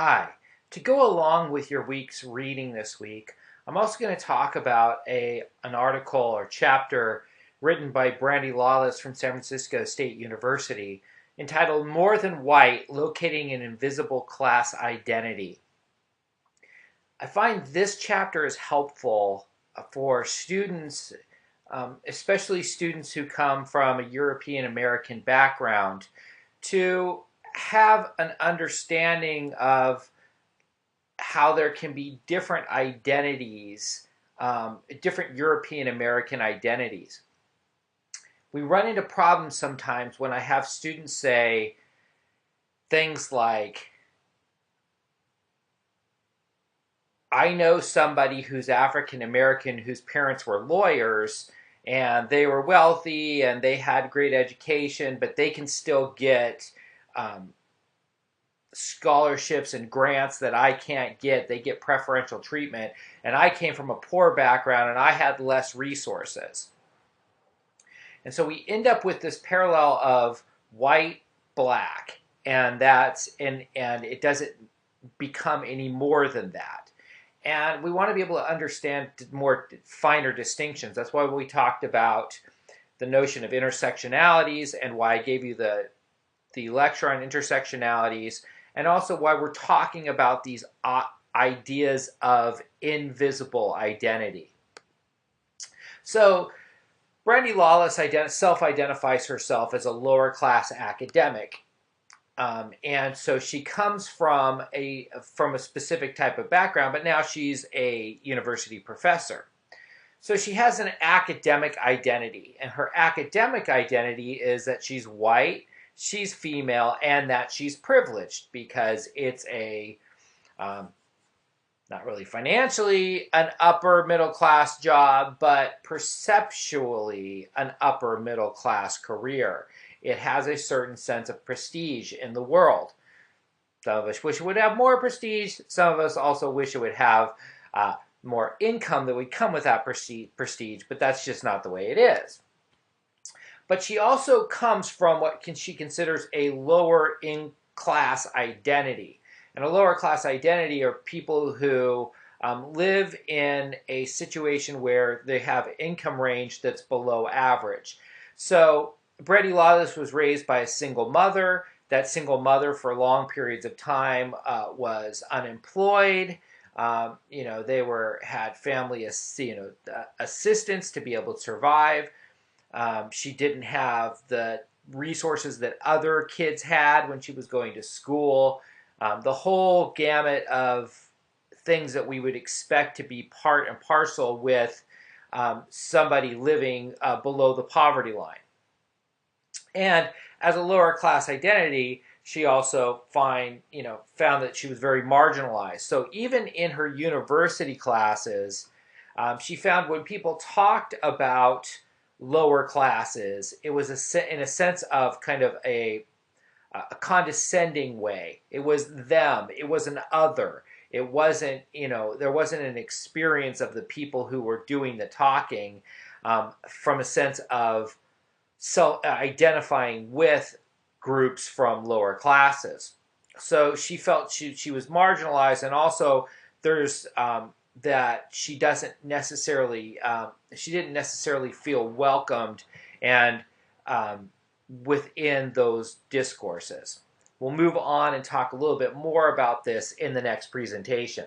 Hi. To go along with your week's reading this week, I'm also going to talk about an article or chapter written by Brandy Lawless from San Francisco State University entitled More Than White, Locating an Invisible Class Identity. I find this chapter is helpful for students, especially students who come from a European American background, to have an understanding of how there can be different identities, different European American identities. We run into problems sometimes when I have students say things like, I know somebody who's African American whose parents were lawyers and they were wealthy and they had great education, but they can still get scholarships and grants that I can't get. They get preferential treatment, and I came from a poor background and I had less resources. And so we end up with this parallel of white, black, and it doesn't become any more than that. And we want to be able to understand more finer distinctions. That's why we talked about the notion of intersectionalities and why I gave you the lecture on intersectionalities, and also why we're talking about these ideas of invisible identity. So Brandy Lawless self-identifies herself as a lower class academic. And so she comes from a specific type of background, but now she's a university professor. So she has an academic identity, and her academic identity is that she's white, she's female, and that she's privileged because it's not really financially an upper middle class job, but perceptually an upper middle class career. It has a certain sense of prestige in the world. Some of us wish it would have more prestige. Some of us also wish it would have more income that would come with that prestige, but that's just not the way it is. But she also comes from what she considers a lower in class identity. And a lower class identity are people who live in a situation where they have income range that's below average. So Brandy Lawless was raised by a single mother. That single mother for long periods of time was unemployed. They had family assistance to be able to survive. She didn't have the resources that other kids had when she was going to school. The whole gamut of things that we would expect to be part and parcel with somebody living below the poverty line. And as a lower class identity, she also found that she was very marginalized. So even in her university classes, she found when people talked about lower classes, it was in a sense of kind of a condescending way. It was them. It was an other. It wasn't, there wasn't an experience of the people who were doing the talking from a sense of identifying with groups from lower classes. So she felt she was marginalized, and also there's that she didn't necessarily feel welcomed and within those discourses. We'll move on and talk a little bit more about this in the next presentation.